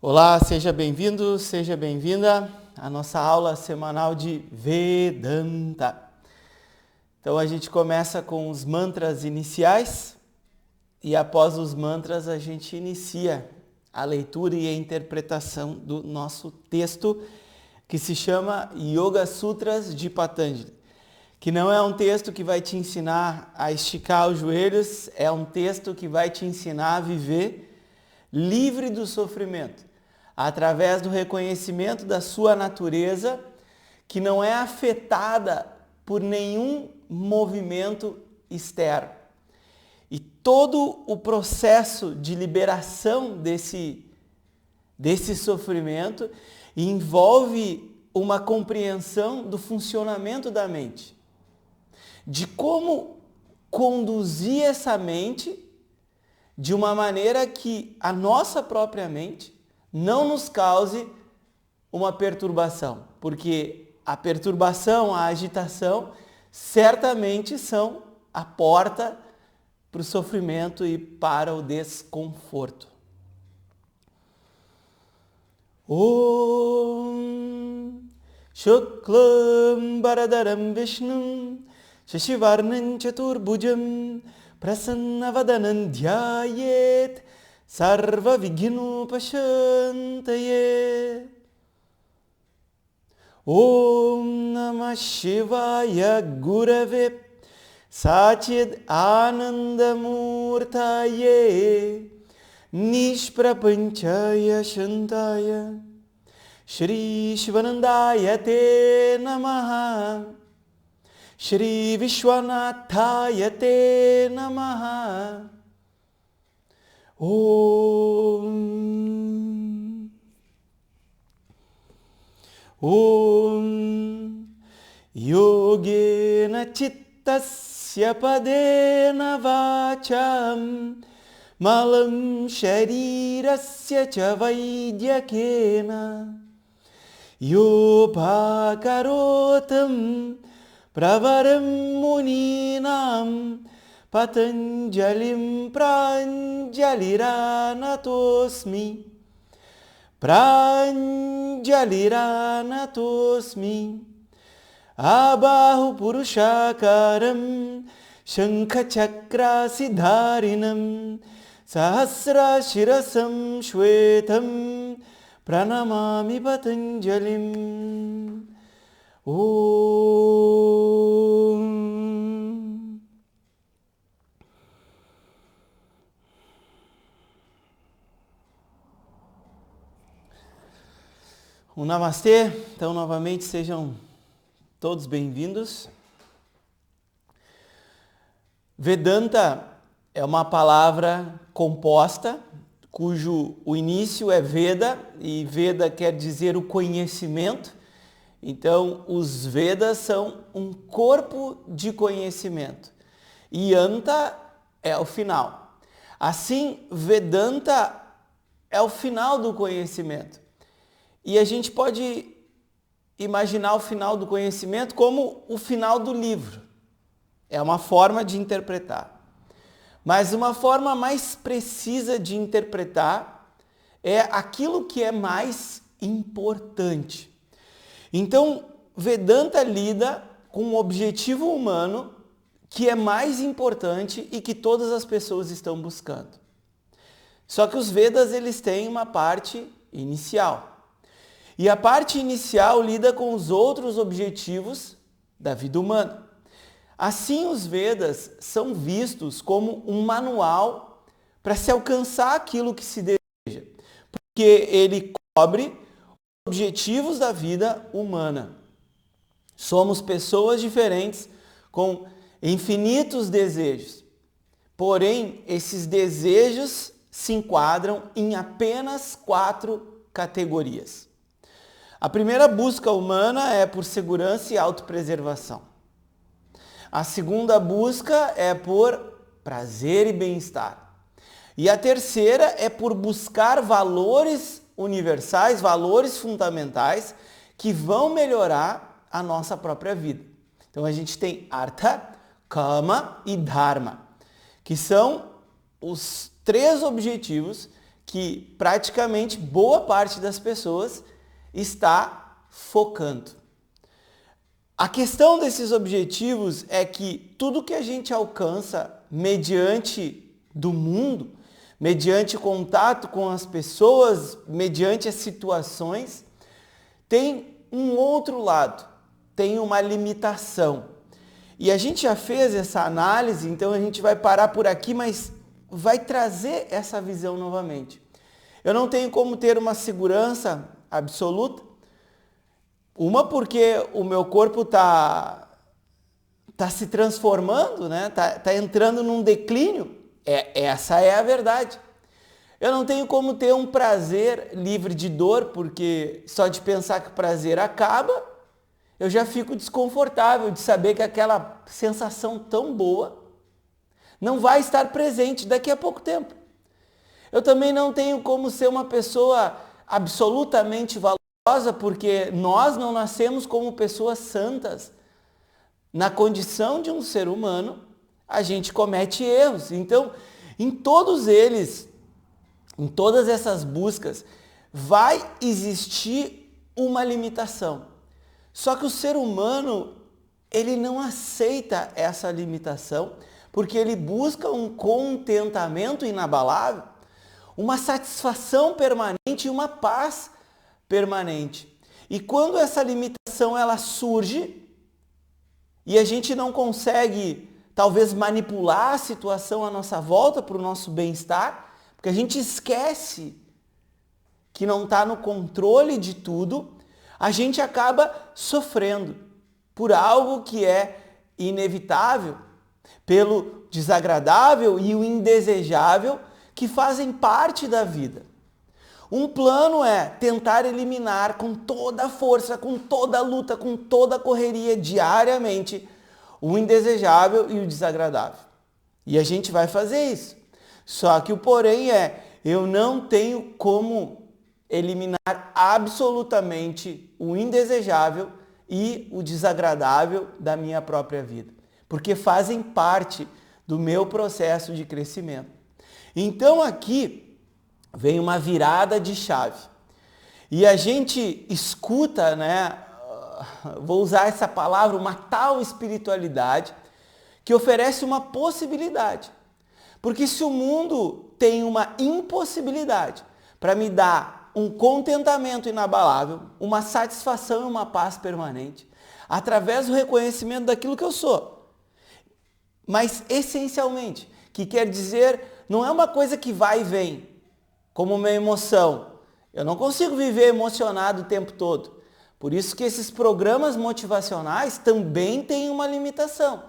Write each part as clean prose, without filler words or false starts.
Olá, seja bem-vindo, seja bem-vinda à nossa aula semanal de Vedanta. Então a gente começa com os mantras iniciais e após os mantras a gente inicia a leitura e a interpretação do nosso texto que se chama Yoga Sutras de Patanjali, que não é um texto que vai te ensinar a esticar os joelhos, é um texto que vai te ensinar a viver livre do sofrimento, através do reconhecimento da sua natureza, que não é afetada por nenhum movimento externo. E todo o processo de liberação desse sofrimento envolve uma compreensão do funcionamento da mente, de como conduzir essa mente de uma maneira que a nossa própria mente não nos cause uma perturbação, porque a perturbação, a agitação, certamente são a porta para o sofrimento e para o desconforto. Om Shuklam Baradaram Vishnum Shashivarnam Chaturbhujam Prasannavadanam Dhyayet Sarva Vignopashantaye. Om Namah Shivaya Gurave Satchid Anandamurtaye Nishprapanchaya Shantaya Shri Shivanandaya Te Namaha Shri Vishwanathaya Te Namaha. Om Yogena Chittasya Padena Vacham Malam Sharirasya Cha Vaidyakena Yopakarotam Pravaram Muninam Patanjalim Pranjaliranatosmi Abahu Purushakaram Shankhachakrasidharinam Sahasra Shirasam Shvetam Pranamami Patanjalim. Um namastê, então novamente sejam todos bem-vindos. Vedanta é uma palavra composta, cujo o início é Veda, e Veda quer dizer o conhecimento. Então, os Vedas são um corpo de conhecimento. E Anta é o final. Assim, Vedanta é o final do conhecimento. E a gente pode imaginar o final do conhecimento como o final do livro. É uma forma de interpretar. Mas uma forma mais precisa de interpretar é aquilo que é mais importante. Então, Vedanta lida com um objetivo humano que é mais importante e que todas as pessoas estão buscando. Só que os Vedas, eles têm uma parte inicial. E a parte inicial lida com os outros objetivos da vida humana. Assim, os Vedas são vistos como um manual para se alcançar aquilo que se deseja, porque ele cobre os objetivos da vida humana. Somos pessoas diferentes com infinitos desejos, porém, esses desejos se enquadram em apenas 4 categorias. A primeira busca humana é por segurança e autopreservação. A segunda busca é por prazer e bem-estar. E a terceira é por buscar valores universais, valores fundamentais que vão melhorar a nossa própria vida. Então a gente tem Artha, Kama e Dharma, que são os 3 objetivos que praticamente boa parte das pessoas está focando. A questão desses objetivos é que tudo que a gente alcança mediante do mundo, mediante contato com as pessoas, mediante as situações, tem um outro lado, tem uma limitação. E a gente já fez essa análise, então a gente vai parar por aqui, mas vai trazer essa visão novamente. Eu não tenho como ter uma segurança absoluta. Uma, porque o meu corpo está se transformando, né? Tá entrando num declínio. Essa é a verdade. Eu não tenho como ter um prazer livre de dor, porque só de pensar que o prazer acaba, eu já fico desconfortável de saber que aquela sensação tão boa não vai estar presente daqui a pouco tempo. Eu também não tenho como ser uma pessoa absolutamente valorosa, porque nós não nascemos como pessoas santas. Na condição de um ser humano, a gente comete erros. Então, em todos eles, em todas essas buscas, vai existir uma limitação. Só que o ser humano, ele não aceita essa limitação, porque ele busca um contentamento inabalável, uma satisfação permanente e uma paz permanente. E quando essa limitação ela surge e a gente não consegue talvez manipular a situação à nossa volta para o nosso bem-estar, porque a gente esquece que não está no controle de tudo, a gente acaba sofrendo por algo que é inevitável, pelo desagradável e o indesejável que fazem parte da vida. Um plano é tentar eliminar com toda a força, com toda a luta, com toda a correria diariamente o indesejável e o desagradável. E a gente vai fazer isso. Só que o porém é, eu não tenho como eliminar absolutamente o indesejável e o desagradável da minha própria vida, porque fazem parte do meu processo de crescimento. Então aqui vem uma virada de chave. E a gente escuta, né, vou usar essa palavra, uma tal espiritualidade que oferece uma possibilidade. Porque se o mundo tem uma impossibilidade para me dar um contentamento inabalável, uma satisfação e uma paz permanente, através do reconhecimento daquilo que eu sou, mas essencialmente, que quer dizer, não é uma coisa que vai e vem, como uma emoção. Eu não consigo viver emocionado o tempo todo. Por isso que esses programas motivacionais também têm uma limitação,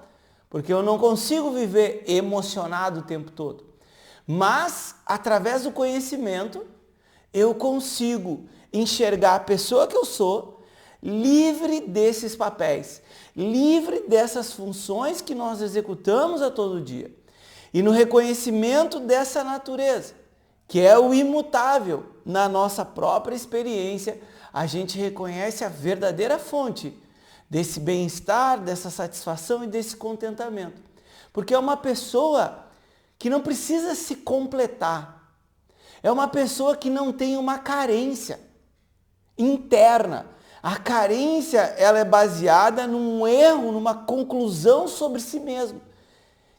porque eu não consigo viver emocionado o tempo todo. Mas, através do conhecimento, eu consigo enxergar a pessoa que eu sou livre desses papéis, livre dessas funções que nós executamos a todo dia. E no reconhecimento dessa natureza, que é o imutável, na nossa própria experiência, a gente reconhece a verdadeira fonte desse bem-estar, dessa satisfação e desse contentamento. Porque é uma pessoa que não precisa se completar. É uma pessoa que não tem uma carência interna. A carência, ela é baseada num erro, numa conclusão sobre si mesmo.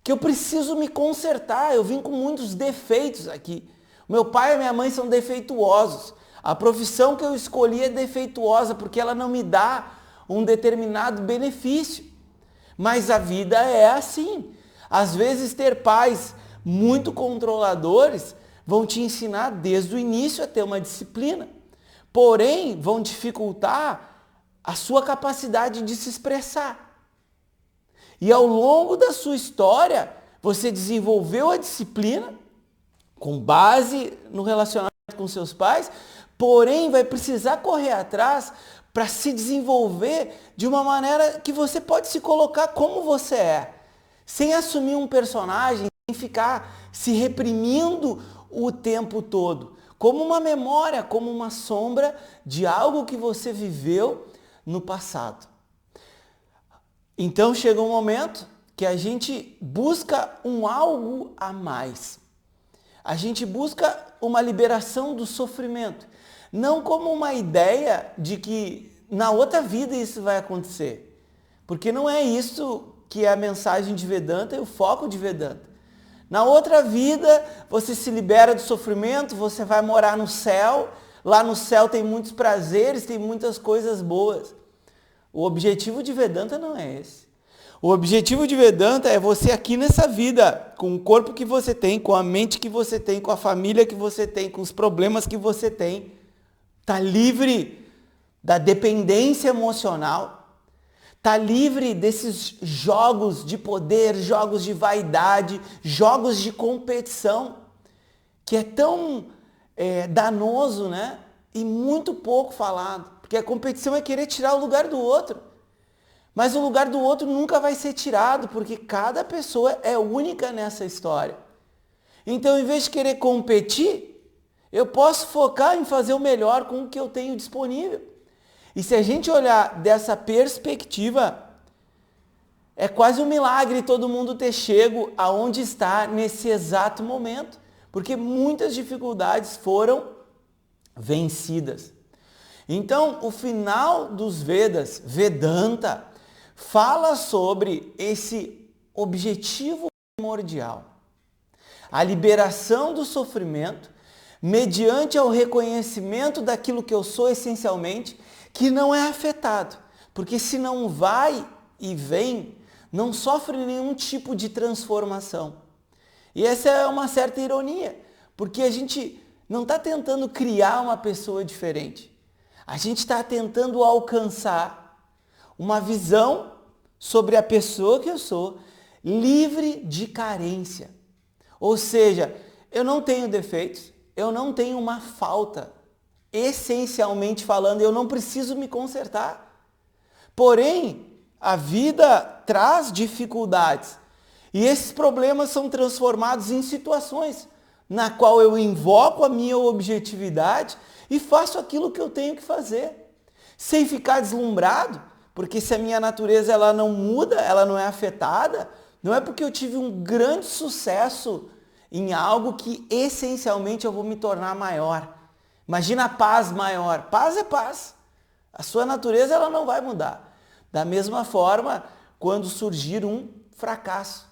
Que eu preciso me consertar, eu vim com muitos defeitos aqui. Meu pai e minha mãe são defeituosos. A profissão que eu escolhi é defeituosa porque ela não me dá um determinado benefício. Mas a vida é assim. Às vezes ter pais muito controladores vão te ensinar desde o início a ter uma disciplina. Porém, vão dificultar a sua capacidade de se expressar. E ao longo da sua história, você desenvolveu a disciplina com base no relacionamento com seus pais, porém vai precisar correr atrás para se desenvolver de uma maneira que você pode se colocar como você é, sem assumir um personagem, sem ficar se reprimindo o tempo todo, como uma memória, como uma sombra de algo que você viveu no passado. Então chega um momento que a gente busca um algo a mais. A gente busca uma liberação do sofrimento, não como uma ideia de que na outra vida isso vai acontecer, porque não é isso que é a mensagem de Vedanta e o foco de Vedanta. Na outra vida você se libera do sofrimento, você vai morar no céu, lá no céu tem muitos prazeres, tem muitas coisas boas. O objetivo de Vedanta não é esse. O objetivo de Vedanta é você aqui nessa vida, com o corpo que você tem, com a mente que você tem, com a família que você tem, com os problemas que você tem, tá livre da dependência emocional, tá livre desses jogos de poder, jogos de vaidade, jogos de competição, que é tão danoso, né? E muito pouco falado, porque a competição é querer tirar o lugar do outro. Mas o lugar do outro nunca vai ser tirado, porque cada pessoa é única nessa história. Então, em vez de querer competir, eu posso focar em fazer o melhor com o que eu tenho disponível. E se a gente olhar dessa perspectiva, é quase um milagre todo mundo ter chego aonde está nesse exato momento, porque muitas dificuldades foram vencidas. Então, o final dos Vedas, Vedanta, fala sobre esse objetivo primordial, a liberação do sofrimento, mediante ao reconhecimento daquilo que eu sou essencialmente, que não é afetado, porque se não vai e vem, não sofre nenhum tipo de transformação. E essa é uma certa ironia, porque a gente não está tentando criar uma pessoa diferente, a gente está tentando alcançar uma visão sobre a pessoa que eu sou, livre de carência. Ou seja, eu não tenho defeitos, eu não tenho uma falta. Essencialmente falando, eu não preciso me consertar. Porém, a vida traz dificuldades. E esses problemas são transformados em situações na qual eu invoco a minha objetividade e faço aquilo que eu tenho que fazer. Sem ficar deslumbrado, porque se a minha natureza ela não muda, ela não é afetada, não é porque eu tive um grande sucesso em algo que essencialmente eu vou me tornar maior. Imagina a paz maior. Paz é paz. A sua natureza ela não vai mudar. Da mesma forma, quando surgir um fracasso.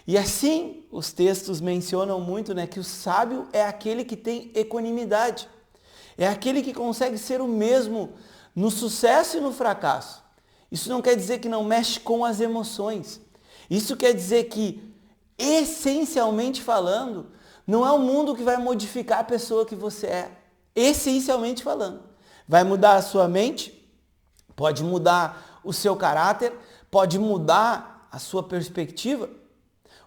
E assim, os textos mencionam muito, né, que o sábio é aquele que tem equanimidade. É aquele que consegue ser o mesmo no sucesso e no fracasso. Isso não quer dizer que não mexe com as emoções. Isso quer dizer que, essencialmente falando, não é o mundo que vai modificar a pessoa que você é. Essencialmente falando. Vai mudar a sua mente, pode mudar o seu caráter, pode mudar a sua perspectiva.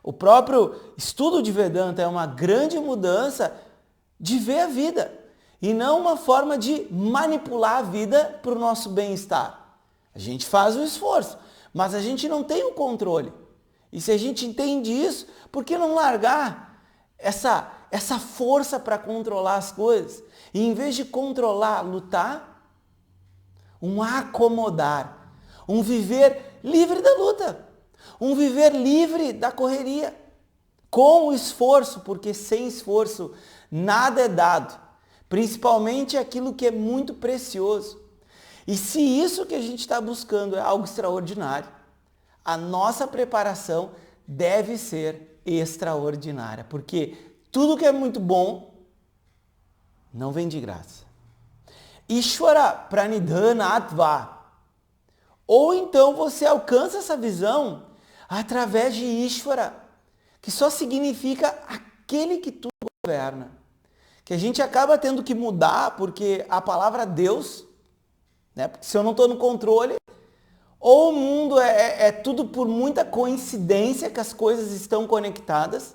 O próprio estudo de Vedanta é uma grande mudança de ver a vida e não uma forma de manipular a vida para o nosso bem-estar. A gente faz o esforço, mas a gente não tem o controle. E se a gente entende isso, por que não largar essa força para controlar as coisas? E em vez de controlar, lutar, um acomodar, um viver livre da luta, um viver livre da correria, com o esforço, porque sem esforço nada é dado, principalmente aquilo que é muito precioso. E se isso que a gente está buscando é algo extraordinário, a nossa preparação deve ser extraordinária, porque tudo que é muito bom não vem de graça. Ishvara pranidhana atva. Ou então você alcança essa visão através de Ishvara, que só significa aquele que tudo governa. Que a gente acaba tendo que mudar, porque a palavra Deus, né? Porque se eu não estou no controle, ou o mundo é tudo por muita coincidência que as coisas estão conectadas.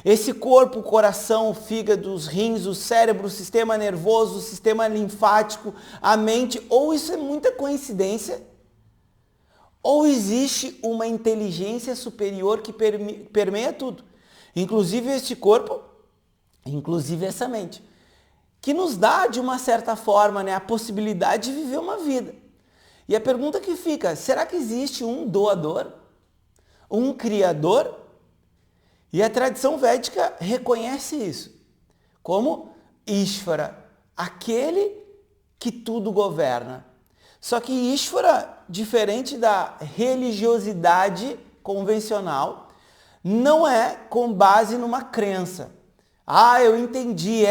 Esse corpo, o coração, o fígado, os rins, o cérebro, o sistema nervoso, o sistema linfático, a mente, ou isso é muita coincidência, ou existe uma inteligência superior que permeia tudo, inclusive este corpo, inclusive essa mente, que nos dá, de uma certa forma, né, a possibilidade de viver uma vida. E a pergunta que fica, será que existe um doador? Um criador? E a tradição védica reconhece isso como Ishvara, aquele que tudo governa. Só que Ishvara, diferente da religiosidade convencional, não é com base numa crença. Ah, eu entendi,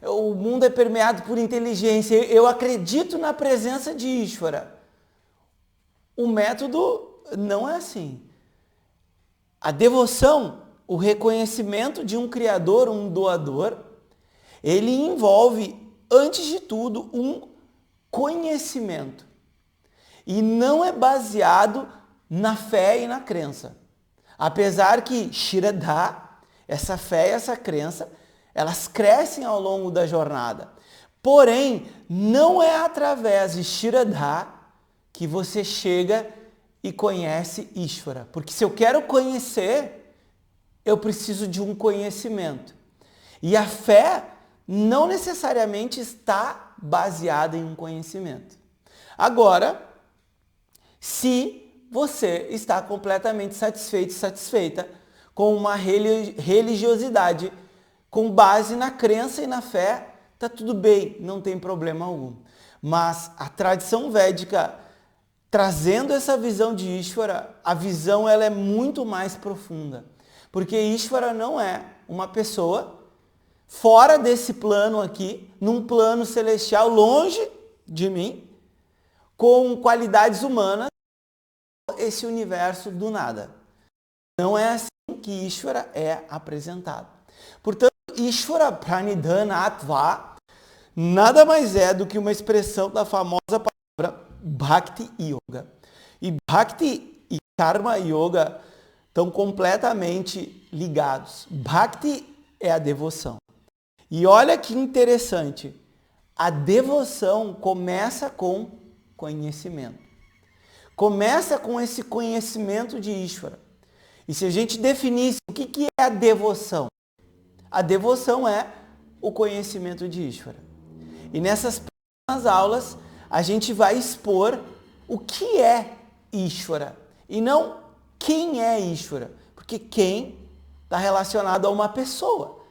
o mundo é permeado por inteligência, eu acredito na presença de Ishvara. O método não é assim. A devoção, o reconhecimento de um criador, um doador, ele envolve, antes de tudo, um conhecimento. E não é baseado na fé e na crença. Apesar que Shraddha, essa fé e essa crença, elas crescem ao longo da jornada. Porém, não é através de Shraddha que você chega e conhece Ishvara. Porque se eu quero conhecer, eu preciso de um conhecimento. E a fé não necessariamente está baseada em um conhecimento. Agora, se você está completamente satisfeito, satisfeita com uma religiosidade com base na crença e na fé, está tudo bem, não tem problema algum. Mas a tradição védica, trazendo essa visão de Ishvara, a visão ela é muito mais profunda. Porque Ishvara não é uma pessoa fora desse plano aqui, num plano celestial, longe de mim, com qualidades humanas, esse universo do nada. Não é assim que Ishvara é apresentado. Portanto, Ishvara Pranidhanatva nada mais é do que uma expressão da famosa palavra Bhakti Yoga. E Bhakti e Karma Yoga estão completamente ligados. Bhakti é a devoção. E olha que interessante, a devoção começa com conhecimento. Começa com esse conhecimento de Ishvara. E se a gente definisse o que é a devoção? A devoção é o conhecimento de Ishvara. E nessas próximas aulas, a gente vai expor o que é Ishvara. E não quem é Ishvara. Porque quem está relacionado a uma pessoa.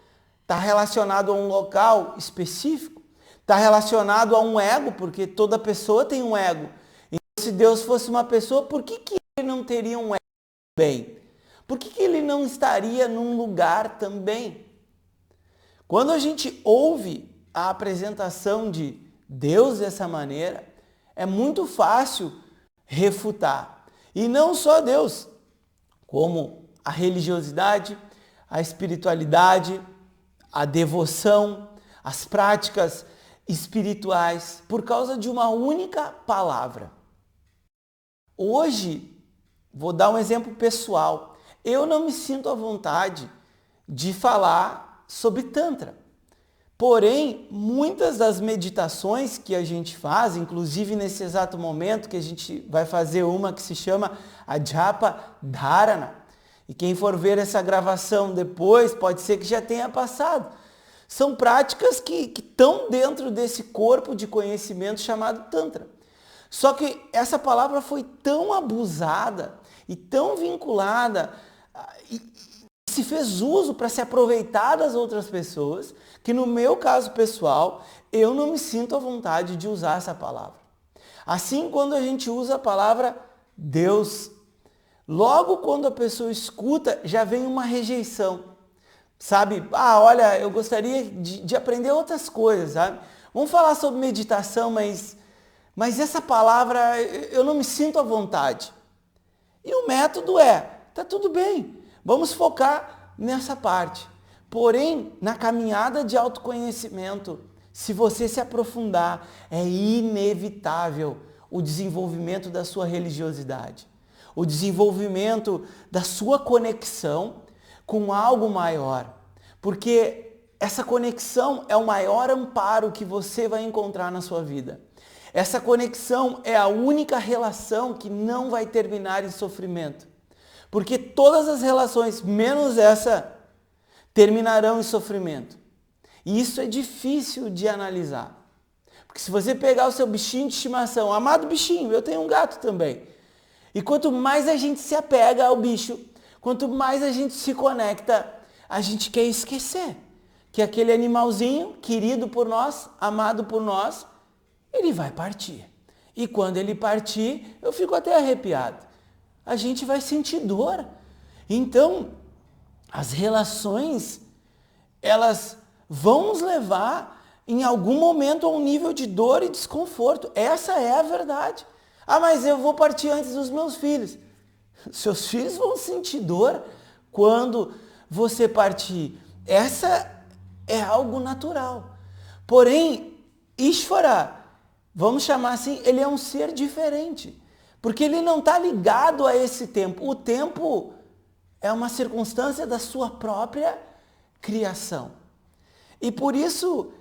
Está relacionado a um local específico. Está relacionado a um ego, porque toda pessoa tem um ego. Então, se Deus fosse uma pessoa, por que ele não teria um ego também? Por que ele não estaria num lugar também? Quando a gente ouve a apresentação de Deus dessa maneira, é muito fácil refutar. E não só Deus, como a religiosidade, a espiritualidade, a devoção, as práticas espirituais, por causa de uma única palavra. Hoje, vou dar um exemplo pessoal. Eu não me sinto à vontade de falar sobre Tantra. Porém, muitas das meditações que a gente faz, inclusive nesse exato momento que a gente vai fazer uma que se chama a Japa Dharana, e quem for ver essa gravação depois, pode ser que já tenha passado. São práticas que estão dentro desse corpo de conhecimento chamado Tantra. Só que essa palavra foi tão abusada e tão vinculada e se fez uso para se aproveitar das outras pessoas, que no meu caso pessoal, eu não me sinto à vontade de usar essa palavra. Assim, quando a gente usa a palavra Deus, logo quando a pessoa escuta, já vem uma rejeição. Sabe? Olha, eu gostaria de aprender outras coisas, sabe? Vamos falar sobre meditação, mas essa palavra eu não me sinto à vontade. E o método tá tudo bem, vamos focar nessa parte. Porém, na caminhada de autoconhecimento, se você se aprofundar, é inevitável o desenvolvimento da sua religiosidade, o desenvolvimento da sua conexão com algo maior. Porque essa conexão é o maior amparo que você vai encontrar na sua vida. Essa conexão é a única relação que não vai terminar em sofrimento. Porque todas as relações, menos essa, terminarão em sofrimento. E isso é difícil de analisar. Porque se você pegar o seu bichinho de estimação, amado bichinho, eu tenho um gato também. E quanto mais a gente se apega ao bicho, Quanto mais a gente se conecta, a gente quer esquecer que aquele animalzinho querido por nós, amado por nós, ele vai partir. E quando ele partir, eu fico até arrepiado. A gente vai sentir dor. Então, as relações, elas vão nos levar em algum momento a um nível de dor e desconforto. Essa é a verdade. Ah, mas eu vou partir antes dos meus filhos. Seus filhos vão sentir dor quando você partir. Essa é algo natural. Porém, Ishvara, vamos chamar assim, ele é um ser diferente. Porque ele não está ligado a esse tempo. O tempo é uma circunstância da sua própria criação. E por isso,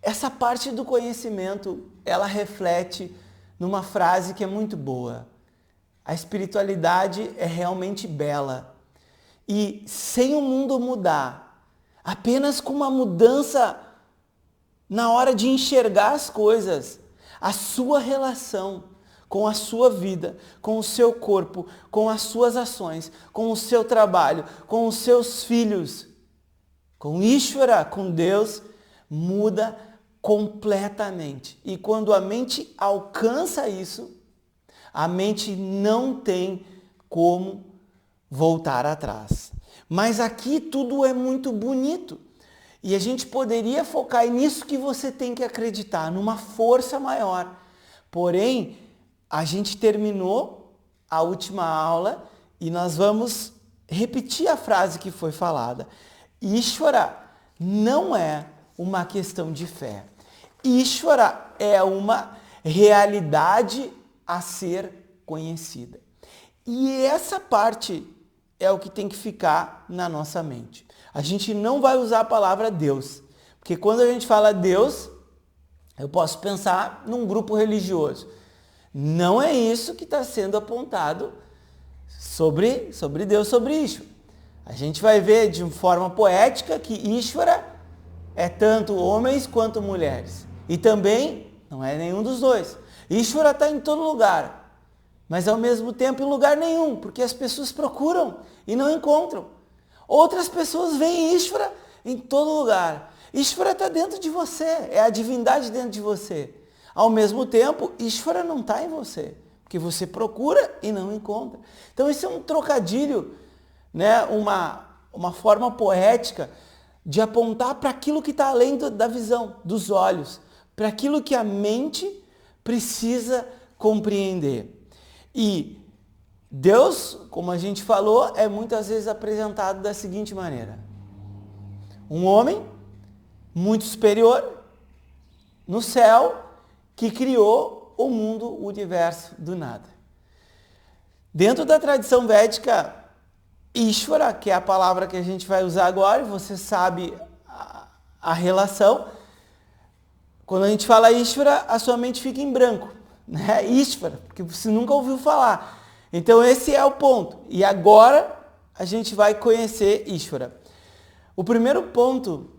essa parte do conhecimento, ela reflete numa frase que é muito boa. A espiritualidade é realmente bela. E sem o mundo mudar, apenas com uma mudança na hora de enxergar as coisas, a sua relação com a sua vida, com o seu corpo, com as suas ações, com o seu trabalho, com os seus filhos, com Ishvara, com Deus, muda completamente. E quando a mente alcança isso, a mente não tem como voltar atrás. Mas aqui tudo é muito bonito. E a gente poderia focar nisso que você tem que acreditar, numa força maior. Porém, a gente terminou a última aula e nós vamos repetir a frase que foi falada. Ishvara não é uma questão de fé. Ishvara é uma realidade a ser conhecida. E essa parte é o que tem que ficar na nossa mente. A gente não vai usar a palavra Deus, porque quando a gente fala Deus, eu posso pensar num grupo religioso. Não é isso que está sendo apontado sobre Deus, sobre Ishvara. A gente vai ver de forma poética que Ishvara é tanto homens quanto mulheres. E também não é nenhum dos dois. Ishvara está em todo lugar, mas ao mesmo tempo em lugar nenhum, porque as pessoas procuram e não encontram. Outras pessoas veem Ishvara em todo lugar. Ishvara está dentro de você, é a divindade dentro de você. Ao mesmo tempo, Ishvara não está em você, porque você procura e não encontra. Então isso é um trocadilho, né? Uma forma poética de apontar para aquilo que está além da visão, dos olhos, para aquilo que a mente precisa compreender. E Deus, como a gente falou, é muitas vezes apresentado da seguinte maneira. Um homem muito superior no céu que criou o mundo, o universo do nada. Dentro da tradição védica, Ishvara, que é a palavra que a gente vai usar agora, e você sabe a relação. Quando a gente fala Ishvara, a sua mente fica em branco, né? Ishvara, porque você nunca ouviu falar. Então esse é o ponto. E agora a gente vai conhecer Ishvara. O primeiro ponto,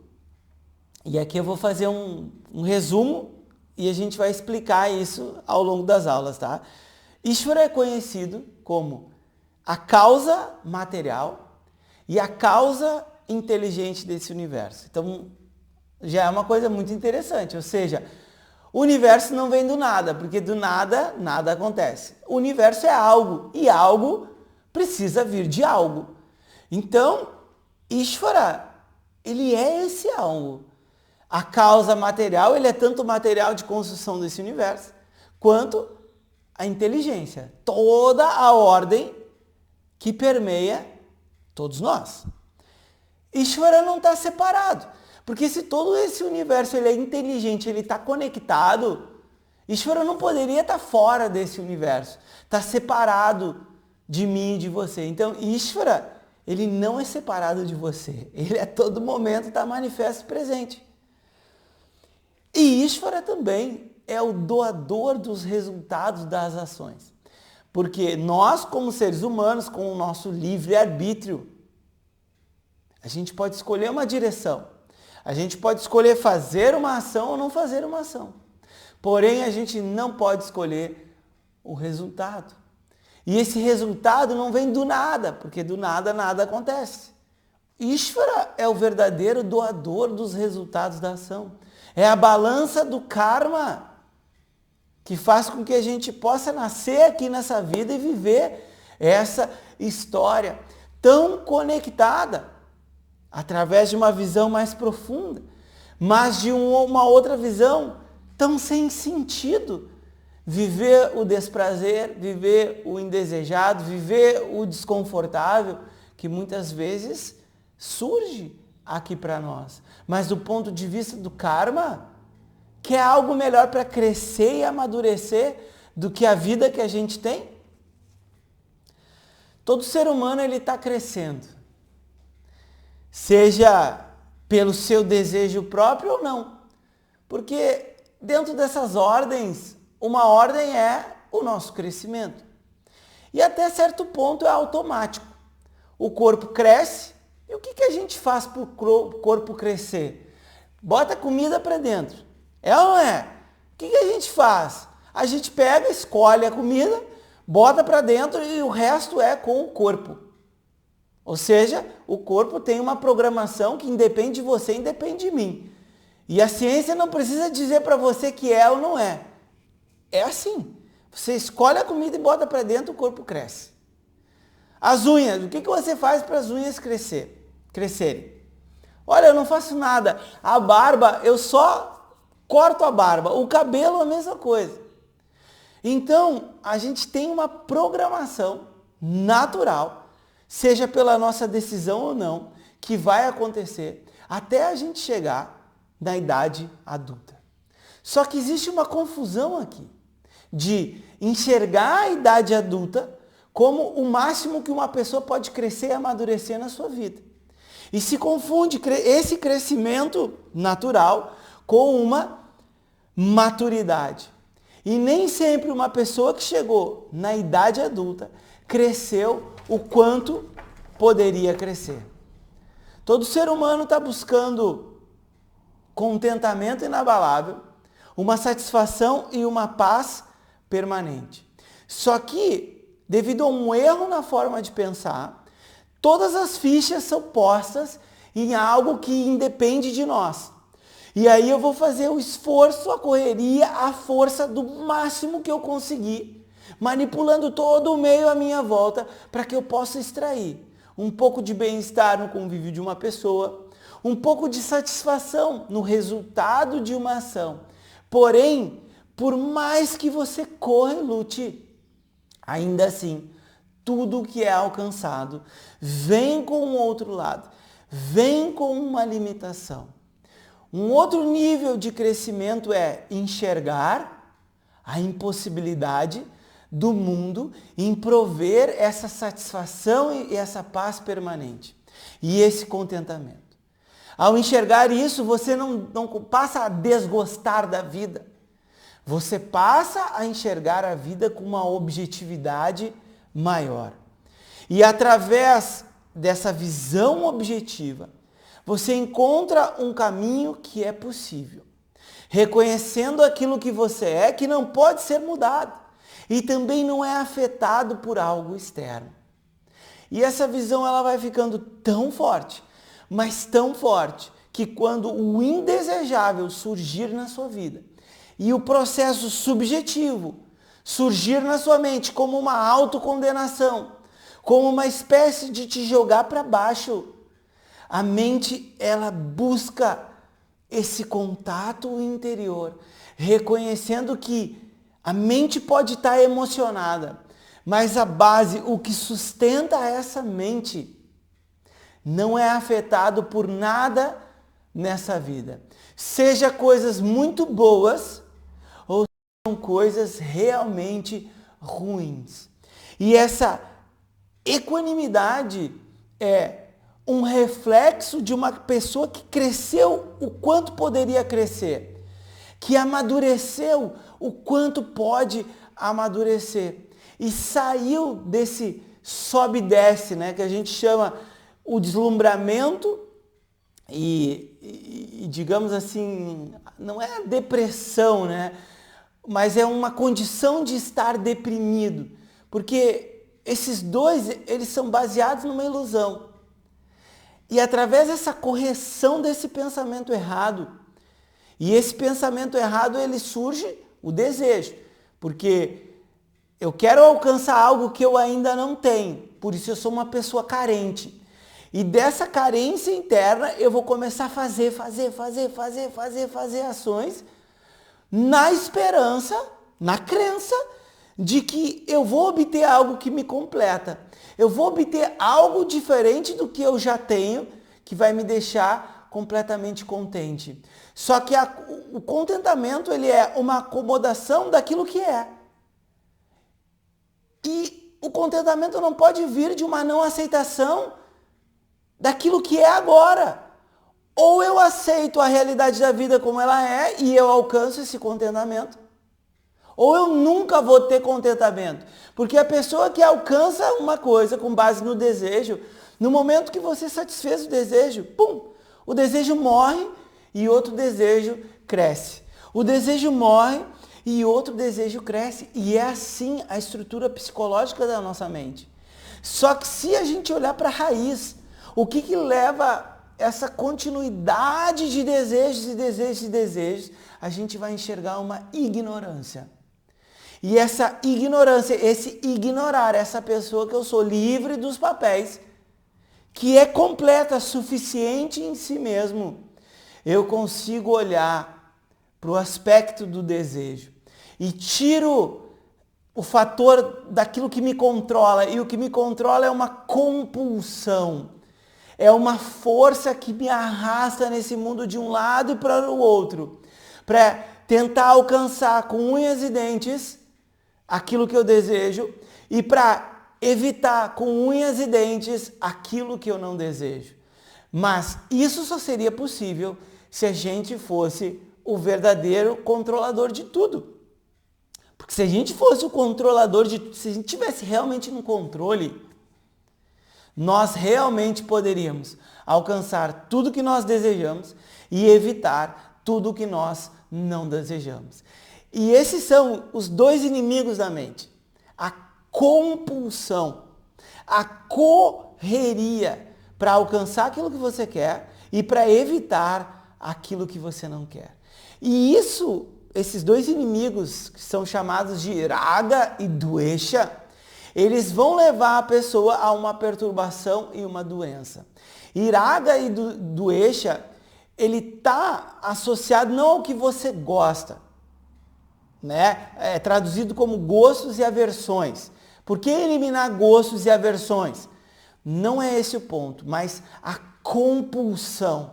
e aqui eu vou fazer um resumo e a gente vai explicar isso ao longo das aulas, tá? Ishvara é conhecido como a causa material e a causa inteligente desse universo. Então, já é uma coisa muito interessante. Ou seja, o universo não vem do nada, porque do nada, nada acontece. O universo é algo, e algo precisa vir de algo. Então, Ishvara, ele é esse algo. A causa material, ele é tanto o material de construção desse universo, quanto a inteligência. Toda a ordem que permeia todos nós. Ishvara não está separado. Porque se todo esse universo ele é inteligente, ele está conectado, Ishvara não poderia estar fora desse universo. Está separado de mim e de você. Então, Ishvara, ele não é separado de você. Ele a todo momento está manifesto presente. E Ishvara também é o doador dos resultados das ações. Porque nós, como seres humanos, com o nosso livre-arbítrio, a gente pode escolher uma direção. A gente pode escolher fazer uma ação ou não fazer uma ação. Porém, a gente não pode escolher o resultado. E esse resultado não vem do nada, porque do nada nada acontece. Ishvara é o verdadeiro doador dos resultados da ação. É a balança do karma que faz com que a gente possa nascer aqui nessa vida e viver essa história tão conectada, através de uma visão mais profunda, mas de uma outra visão tão sem sentido. Viver o desprazer, viver o indesejado, viver o desconfortável, que muitas vezes surge aqui para nós. Mas do ponto de vista do karma, que é algo melhor para crescer e amadurecer do que a vida que a gente tem? Todo ser humano ele está crescendo, seja pelo seu desejo próprio ou não, porque dentro dessas ordens, uma ordem é o nosso crescimento e até certo ponto é automático. O corpo cresce e o que a gente faz para o corpo crescer? Bota comida para dentro, é ou não é? O que a gente faz? A gente pega, escolhe a comida, bota para dentro e o resto é com o corpo. Ou seja, o corpo tem uma programação que independe de você, independe de mim. E a ciência não precisa dizer para você que é ou não é. É assim. Você escolhe a comida e bota para dentro, o corpo cresce. As unhas, o que você faz para as unhas crescerem? Olha, eu não faço nada. A barba, eu só corto a barba. O cabelo, a mesma coisa. Então, a gente tem uma programação natural, seja pela nossa decisão ou não, que vai acontecer até a gente chegar na idade adulta. Só que existe uma confusão aqui de enxergar a idade adulta como o máximo que uma pessoa pode crescer e amadurecer na sua vida. E se confunde esse crescimento natural com uma maturidade. E nem sempre uma pessoa que chegou na idade adulta cresceu o quanto poderia crescer. Todo ser humano está buscando contentamento inabalável, uma satisfação e uma paz permanente. Só que, devido a um erro na forma de pensar, todas as fichas são postas em algo que independe de nós. E aí eu vou fazer o esforço, a correria, a força do máximo que eu conseguir, manipulando todo o meio à minha volta para que eu possa extrair um pouco de bem-estar no convívio de uma pessoa, um pouco de satisfação no resultado de uma ação. Porém, por mais que você corra e lute, ainda assim, tudo que é alcançado vem com um outro lado, vem com uma limitação. Um outro nível de crescimento é enxergar a impossibilidade do mundo em prover essa satisfação e essa paz permanente e esse contentamento. Ao enxergar isso, você não passa a desgostar da vida. Você passa a enxergar a vida com uma objetividade maior. E através dessa visão objetiva, você encontra um caminho que é possível, reconhecendo aquilo que você é, que não pode ser mudado e também não é afetado por algo externo. E essa visão ela vai ficando tão forte, mas tão forte, que quando o indesejável surgir na sua vida e o processo subjetivo surgir na sua mente como uma autocondenação, como uma espécie de te jogar para baixo, a mente, ela busca esse contato interior, reconhecendo que a mente pode estar emocionada, mas a base, o que sustenta essa mente, não é afetado por nada nessa vida. Seja coisas muito boas ou sejam coisas realmente ruins. E essa equanimidade é um reflexo de uma pessoa que cresceu o quanto poderia crescer, que amadureceu o quanto pode amadurecer e saiu desse sobe e desce, né, que a gente chama o deslumbramento e digamos assim, não é depressão, né, mas é uma condição de estar deprimido, porque esses dois, eles são baseados numa ilusão. E através dessa correção desse pensamento errado, e esse pensamento errado, ele surge o desejo, porque eu quero alcançar algo que eu ainda não tenho, por isso eu sou uma pessoa carente. E dessa carência interna, eu vou começar a fazer ações, na esperança, na crença, de que eu vou obter algo que me completa. Eu vou obter algo diferente do que eu já tenho, que vai me deixar completamente contente. Só que o contentamento, ele é uma acomodação daquilo que é. E o contentamento não pode vir de uma não aceitação daquilo que é agora. Ou eu aceito a realidade da vida como ela é e eu alcanço esse contentamento, ou eu nunca vou ter contentamento. Porque a pessoa que alcança uma coisa com base no desejo, no momento que você satisfez o desejo, pum, o desejo morre e outro desejo cresce. O desejo morre e outro desejo cresce. E é assim a estrutura psicológica da nossa mente. Só que se a gente olhar para a raiz, o que leva essa continuidade de desejos e desejos e desejos, a gente vai enxergar uma ignorância. E essa ignorância, esse ignorar essa pessoa que eu sou livre dos papéis, que é completa, suficiente em si mesmo, eu consigo olhar para o aspecto do desejo e tiro o fator daquilo que me controla, e o que me controla é uma compulsão. É uma força que me arrasta nesse mundo de um lado e para o outro, para tentar alcançar com unhas e dentes aquilo que eu desejo e para evitar com unhas e dentes aquilo que eu não desejo. Mas isso só seria possível se a gente fosse o verdadeiro controlador de tudo. Porque se a gente fosse o controlador de tudo, se a gente tivesse realmente no controle, nós realmente poderíamos alcançar tudo que nós desejamos e evitar tudo que nós não desejamos. E esses são os dois inimigos da mente. A compulsão, a correria para alcançar aquilo que você quer e para evitar aquilo que você não quer. E esses dois inimigos, que são chamados de raga e dvesha, eles vão levar a pessoa a uma perturbação e uma doença. E raga e dvesha, ele está associado não ao que você gosta, né? É traduzido como gostos e aversões. Por que eliminar gostos e aversões? Não é esse o ponto, mas a compulsão,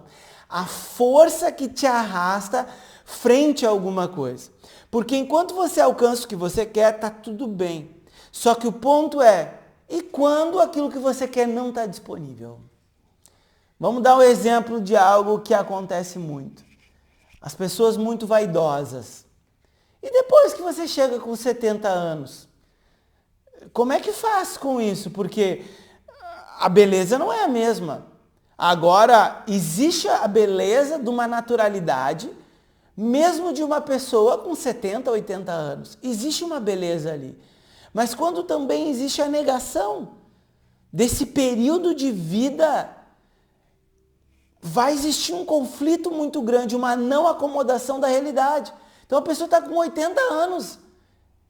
a força que te arrasta frente a alguma coisa. Porque enquanto você alcança o que você quer, tá tudo bem. Só que o ponto é, e quando aquilo que você quer não está disponível? Vamos dar um exemplo de algo que acontece muito. As pessoas muito vaidosas. E depois que você chega com 70 anos, como é que faz com isso? Porque a beleza não é a mesma. Agora, existe a beleza de uma naturalidade, mesmo de uma pessoa com 70, 80 anos. Existe uma beleza ali. Mas quando também existe a negação desse período de vida, vai existir um conflito muito grande, uma não acomodação da realidade. Então a pessoa está com 80 anos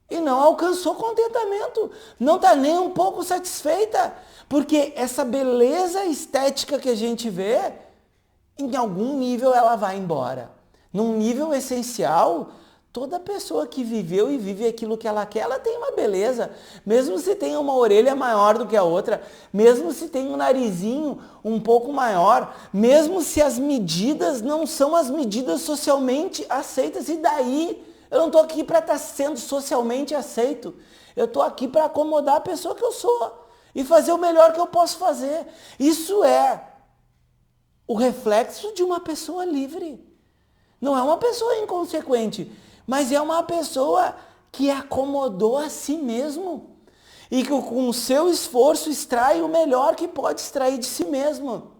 e não alcançou contentamento, não está nem um pouco satisfeita, porque essa beleza estética que a gente vê, em algum nível ela vai embora. Num nível essencial, toda pessoa que viveu e vive aquilo que ela quer, ela tem uma beleza. Mesmo se tem uma orelha maior do que a outra, mesmo se tem um narizinho um pouco maior, mesmo se as medidas não são as medidas socialmente aceitas. E daí? Eu não estou aqui para estar sendo socialmente aceito. Eu estou aqui para acomodar a pessoa que eu sou e fazer o melhor que eu posso fazer. Isso é o reflexo de uma pessoa livre. Não é uma pessoa inconsequente, mas é uma pessoa que acomodou a si mesmo e que com o seu esforço extrai o melhor que pode extrair de si mesmo.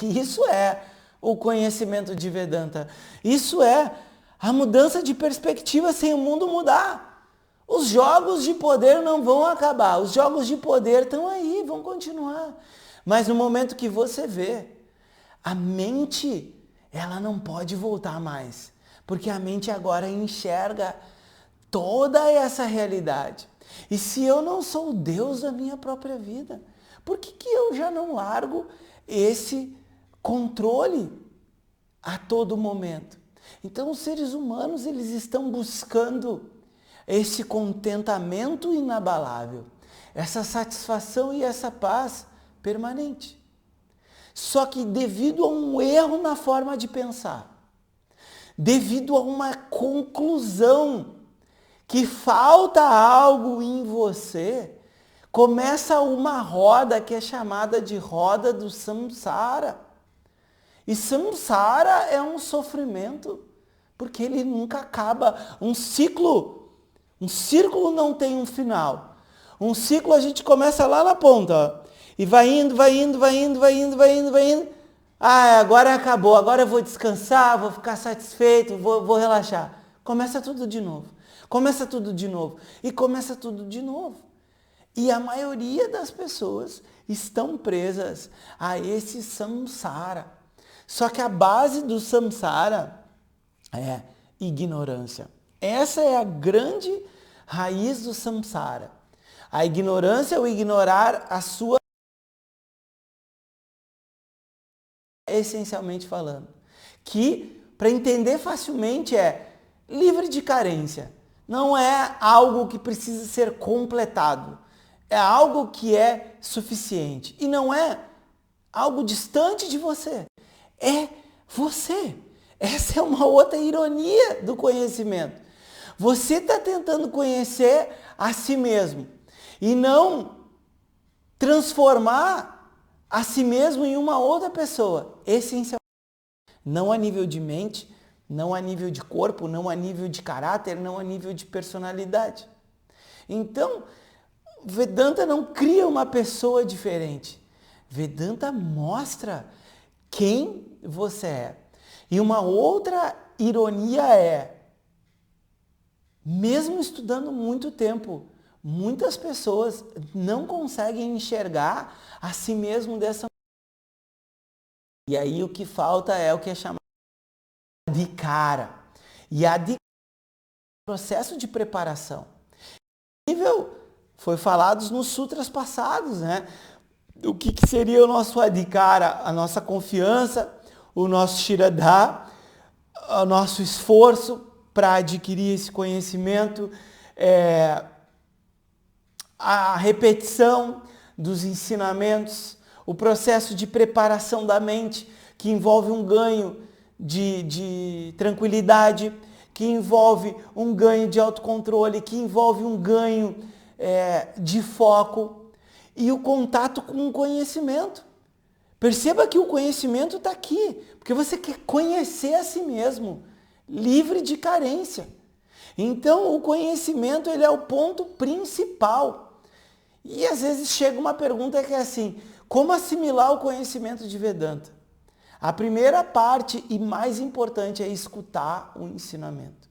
Isso é o conhecimento de Vedanta. Isso é a mudança de perspectiva sem o mundo mudar. Os jogos de poder não vão acabar. Os jogos de poder estão aí, vão continuar. Mas no momento que você vê, a mente, ela não pode voltar mais. Porque a mente agora enxerga toda essa realidade. E se eu não sou o Deus da minha própria vida, por que eu já não largo esse controle a todo momento? Então os seres humanos, eles estão buscando esse contentamento inabalável, essa satisfação e essa paz permanente. Só que devido a um erro na forma de pensar, devido a uma conclusão que falta algo em você, começa uma roda que é chamada de roda do samsara. E samsara é um sofrimento, porque ele nunca acaba. Um círculo não tem um final. Um ciclo a gente começa lá na ponta, ó, e vai indo. Ah, agora acabou, agora eu vou descansar, vou ficar satisfeito, vou relaxar. Começa tudo de novo. Começa tudo de novo. E começa tudo de novo. E a maioria das pessoas estão presas a esse samsara. Só que a base do samsara é ignorância. Essa é a grande raiz do samsara. A ignorância é o ignorar a sua, essencialmente falando. Que, para entender facilmente, é livre de carência. Não é algo que precisa ser completado. É algo que é suficiente. E não é algo distante de você. É você. Essa é uma outra ironia do conhecimento. Você está tentando conhecer a si mesmo e não transformar a si mesmo em uma outra pessoa, essencialmente. Não a nível de mente, não a nível de corpo, não a nível de caráter, não a nível de personalidade. Então, Vedanta não cria uma pessoa diferente. Vedanta mostra quem você é. E uma outra ironia é, mesmo estudando muito tempo, muitas pessoas não conseguem enxergar a si mesmo dessa maneira. E aí o que falta é o que é chamado de adhikara. E adhikara é um processo de preparação. Foi falado nos sutras passados, né? O que seria o nosso adhikara? A nossa confiança, o nosso shraddha, o nosso esforço para adquirir esse conhecimento, a repetição dos ensinamentos, o processo de preparação da mente, que envolve um ganho de tranquilidade, que envolve um ganho de autocontrole, que envolve um ganho de foco e o contato com o conhecimento. Perceba que o conhecimento está aqui, porque você quer conhecer a si mesmo, livre de carência. Então, o conhecimento, ele é o ponto principal. E às vezes chega uma pergunta que é assim, como assimilar o conhecimento de Vedanta? A primeira parte e mais importante é escutar o ensinamento.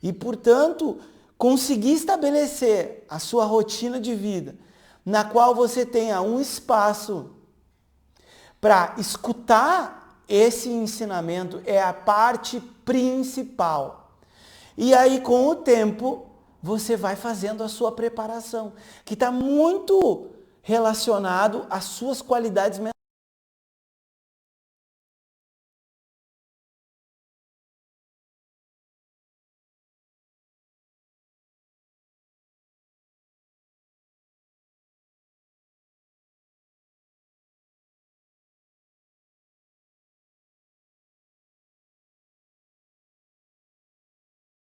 E, portanto, conseguir estabelecer a sua rotina de vida, na qual você tenha um espaço para escutar esse ensinamento, é a parte principal. E aí, com o tempo, você vai fazendo a sua preparação, que está muito relacionado às suas qualidades mentais.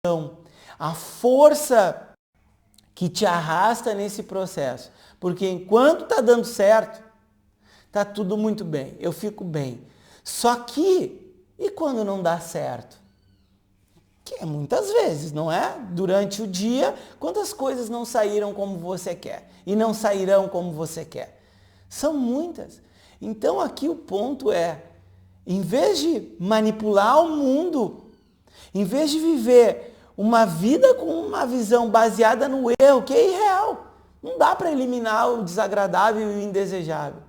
Então, a força que te arrasta nesse processo, porque enquanto está dando certo, está tudo muito bem, eu fico bem. Só que, e quando não dá certo? Que é muitas vezes, não é? Durante o dia, quantas coisas não saíram como você quer e não sairão como você quer? São muitas. Então aqui o ponto é, em vez de manipular o mundo, em vez de viver uma vida com uma visão baseada no erro, que é irreal. Não dá para eliminar o desagradável e o indesejável.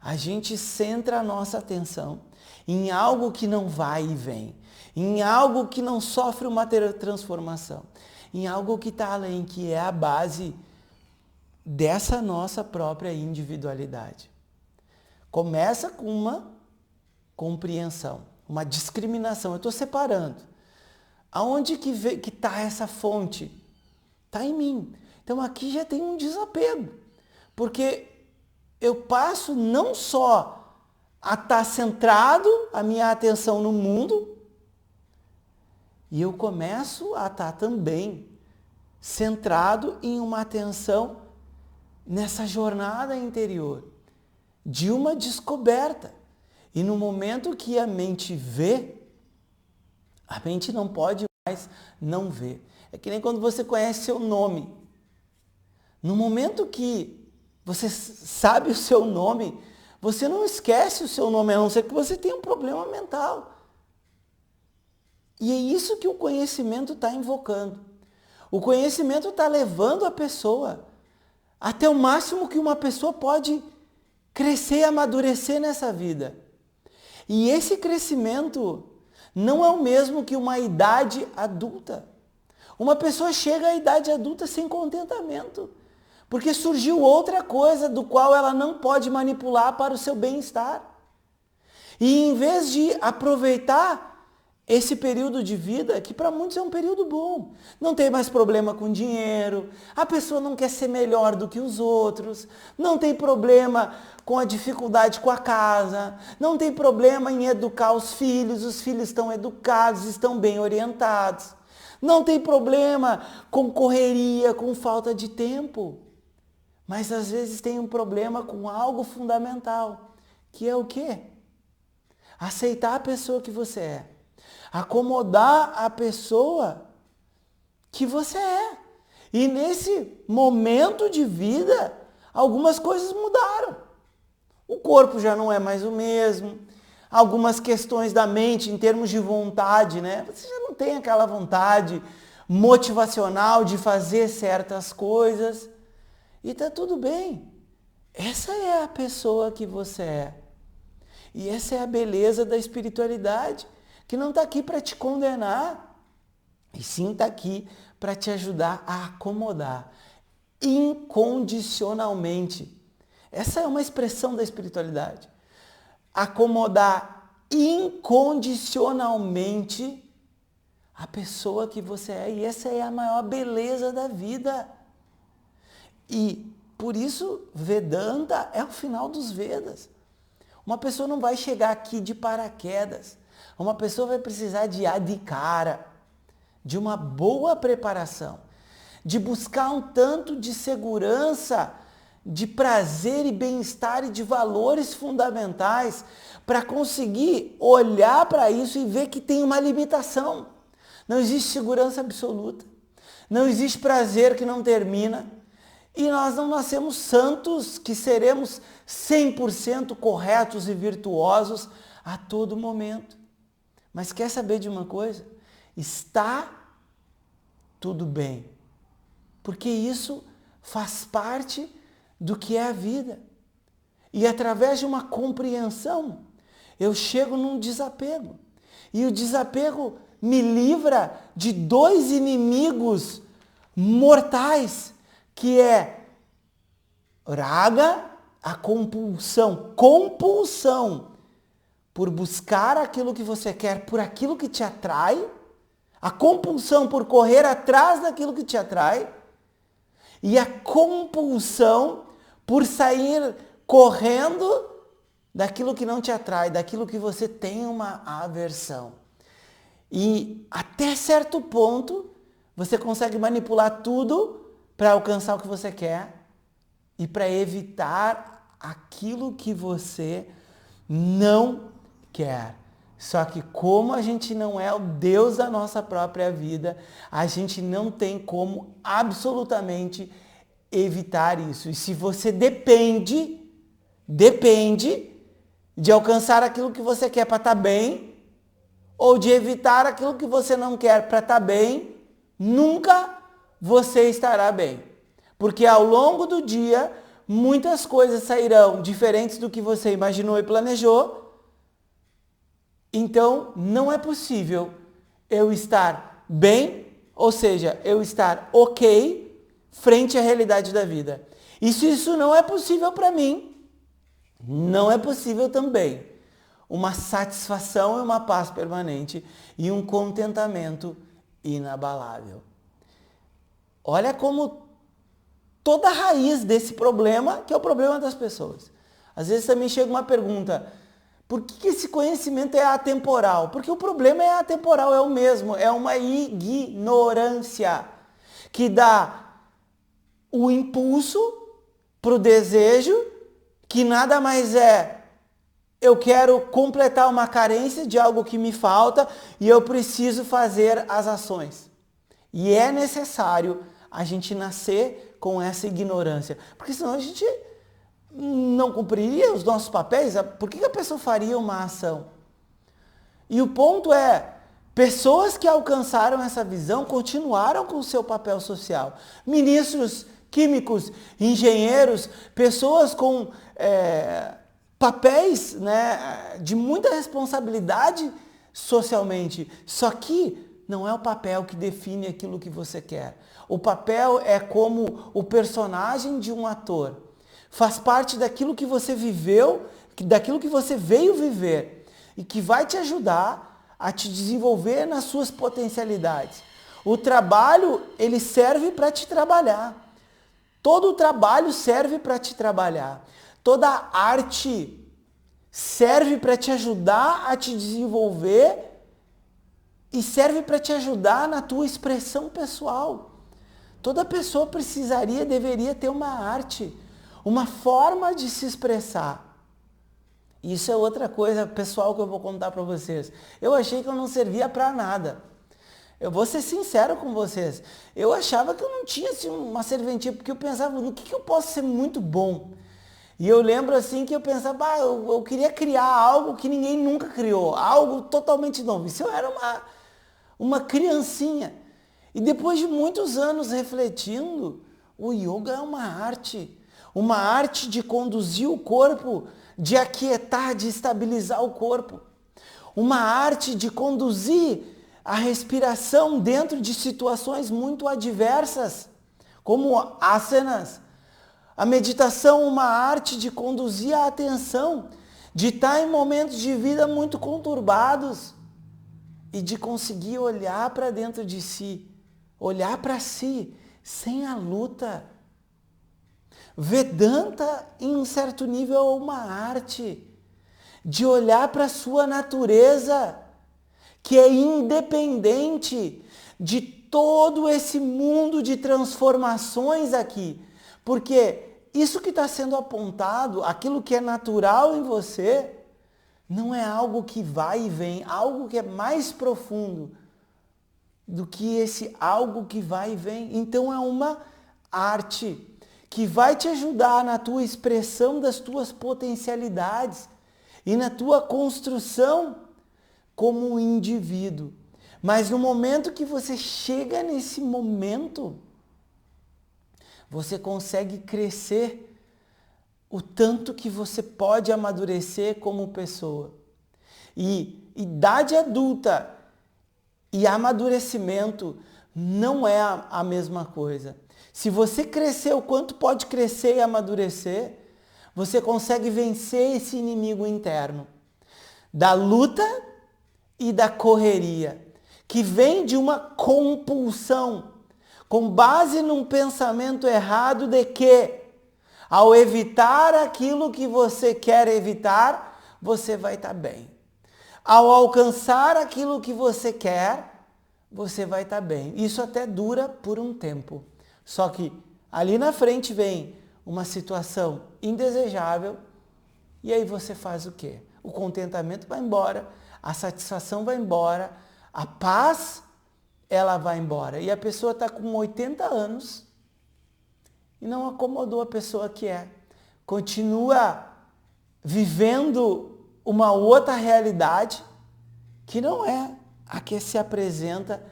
A gente centra a nossa atenção em algo que não vai e vem, em algo que não sofre uma transformação, em algo que está além, que é a base dessa nossa própria individualidade. Começa com uma compreensão, uma discriminação. Eu estou separando. Aonde que está essa fonte? Está em mim. Então aqui já tem um desapego. Porque eu passo não só a estar centrado, a minha atenção no mundo, e eu começo a estar também centrado em uma atenção nessa jornada interior, de uma descoberta. E no momento que a mente vê, a mente não pode mais não ver. É que nem quando você conhece seu nome. No momento que você sabe o seu nome, você não esquece o seu nome, a não ser que você tenha um problema mental. E é isso que o conhecimento está invocando. O conhecimento está levando a pessoa até o máximo que uma pessoa pode crescer e amadurecer nessa vida. E esse crescimento não é o mesmo que uma idade adulta. Uma pessoa chega à idade adulta sem contentamento, porque surgiu outra coisa do qual ela não pode manipular para o seu bem-estar. E em vez de aproveitar esse período de vida, que para muitos é um período bom, não tem mais problema com dinheiro, a pessoa não quer ser melhor do que os outros, não tem problema com a dificuldade com a casa, não tem problema em educar os filhos estão educados, estão bem orientados, não tem problema com correria, com falta de tempo, mas às vezes tem um problema com algo fundamental, que é o quê? Aceitar a pessoa que você é. Acomodar a pessoa que você é. E nesse momento de vida, algumas coisas mudaram. O corpo já não é mais o mesmo. Algumas questões da mente, em termos de vontade, né? Você já não tem aquela vontade motivacional de fazer certas coisas. E tá tudo bem. Essa é a pessoa que você é. E essa é a beleza da espiritualidade, que não está aqui para te condenar, e sim está aqui para te ajudar a acomodar incondicionalmente. Essa é uma expressão da espiritualidade. Acomodar incondicionalmente a pessoa que você é. E essa é a maior beleza da vida. E por isso Vedanta é o final dos Vedas. Uma pessoa não vai chegar aqui de paraquedas. Uma pessoa vai precisar de adhikara, de uma boa preparação, de buscar um tanto de segurança, de prazer e bem-estar e de valores fundamentais para conseguir olhar para isso e ver que tem uma limitação. Não existe segurança absoluta, não existe prazer que não termina e nós não nascemos santos que seremos 100% corretos e virtuosos a todo momento. Mas quer saber de uma coisa? Está tudo bem. Porque isso faz parte do que é a vida. E através de uma compreensão, eu chego num desapego. E o desapego me livra de dois inimigos mortais, que é raga, a compulsão por buscar aquilo que você quer, por aquilo que te atrai, a compulsão por correr atrás daquilo que te atrai, e a compulsão por sair correndo daquilo que não te atrai, daquilo que você tem uma aversão. E até certo ponto, você consegue manipular tudo para alcançar o que você quer e para evitar aquilo que você não quer. Só que como a gente não é o Deus da nossa própria vida, a gente não tem como absolutamente evitar isso. E se você depende de alcançar aquilo que você quer para estar bem, ou de evitar aquilo que você não quer para estar bem, nunca você estará bem. Porque ao longo do dia, muitas coisas sairão diferentes do que você imaginou e planejou. Então, não é possível eu estar bem, ou seja, eu estar ok, frente à realidade da vida. E se isso não é possível para mim, não é possível também uma satisfação e uma paz permanente e um contentamento inabalável. Olha como toda a raiz desse problema, que é o problema das pessoas. Às vezes também chega uma pergunta, por que esse conhecimento é atemporal? Porque o problema é atemporal, é o mesmo, é uma ignorância que dá o impulso para o desejo, que nada mais é, eu quero completar uma carência de algo que me falta e eu preciso fazer as ações. E é necessário a gente nascer com essa ignorância, porque senão a gente não cumpriria os nossos papéis. Por que a pessoa faria uma ação? E o ponto é, pessoas que alcançaram essa visão continuaram com o seu papel social. Ministros, químicos, engenheiros, pessoas com papéis, né, de muita responsabilidade socialmente. Só que não é o papel que define aquilo que você quer. O papel é como o personagem de um ator. Faz parte daquilo que você viveu, daquilo que você veio viver e que vai te ajudar a te desenvolver nas suas potencialidades. O trabalho, ele serve para te trabalhar. Todo o trabalho serve para te trabalhar. Toda arte serve para te ajudar a te desenvolver e serve para te ajudar na tua expressão pessoal. Toda pessoa deveria ter uma arte, uma forma de se expressar. Isso é outra coisa pessoal que eu vou contar para vocês. Eu achei que eu não servia para nada. Eu vou ser sincero com vocês. Eu achava que eu não tinha assim, uma serventia, porque eu pensava, no que eu posso ser muito bom? E eu lembro assim que eu pensava, eu queria criar algo que ninguém nunca criou, algo totalmente novo. Isso eu era uma criancinha. E depois de muitos anos refletindo, o yoga é uma arte de conduzir o corpo, de aquietar, de estabilizar o corpo. Uma arte de conduzir a respiração dentro de situações muito adversas, como asanas. A meditação é uma arte de conduzir a atenção, de estar em momentos de vida muito conturbados e de conseguir olhar para dentro de si, olhar para si, sem a luta. Vedanta, em um certo nível, é uma arte de olhar para a sua natureza, que é independente de todo esse mundo de transformações aqui. Porque isso que está sendo apontado, aquilo que é natural em você, não é algo que vai e vem, algo que é mais profundo do que esse algo que vai e vem. Então é uma arte que vai te ajudar na tua expressão das tuas potencialidades e na tua construção como um indivíduo. Mas no momento que você chega nesse momento, você consegue crescer o tanto que você pode amadurecer como pessoa. E idade adulta e amadurecimento não é a mesma coisa. Se você crescer o quanto pode crescer e amadurecer, você consegue vencer esse inimigo interno da luta e da correria, que vem de uma compulsão, com base num pensamento errado de que, ao evitar aquilo que você quer evitar, você vai estar bem. Ao alcançar aquilo que você quer, você vai estar bem. Isso até dura por um tempo. Só que ali na frente vem uma situação indesejável e aí você faz o quê? O contentamento vai embora, a satisfação vai embora, a paz, ela vai embora. E a pessoa está com 80 anos e não acomodou a pessoa que é. Continua vivendo uma outra realidade que não é a que se apresenta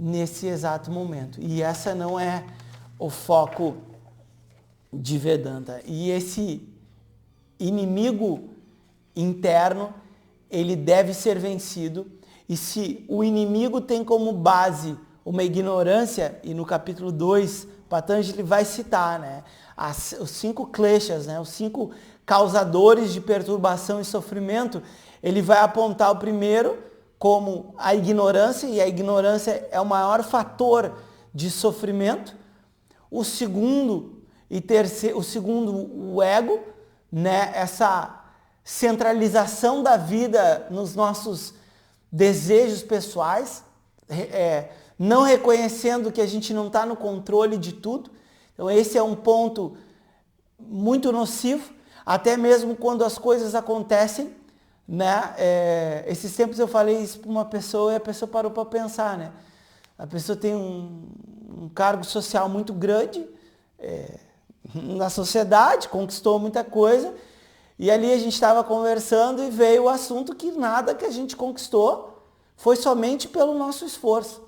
nesse exato momento. E essa não é o foco de Vedanta. E esse inimigo interno, ele deve ser vencido. E se o inimigo tem como base uma ignorância, e no capítulo 2, Patanjali vai citar, né, os 5 kleshas, né, os 5 causadores de perturbação e sofrimento, ele vai apontar o primeiro como a ignorância, e a ignorância é o maior fator de sofrimento. O segundo, o ego, né, essa centralização da vida nos nossos desejos pessoais, não reconhecendo que a gente não está no controle de tudo. Então esse é um ponto muito nocivo, até mesmo quando as coisas acontecem, né? Esses tempos eu falei isso para uma pessoa e a pessoa parou para pensar, né? A pessoa tem um cargo social muito grande na sociedade, conquistou muita coisa, e ali a gente estava conversando e veio o assunto que nada que a gente conquistou foi somente pelo nosso esforço.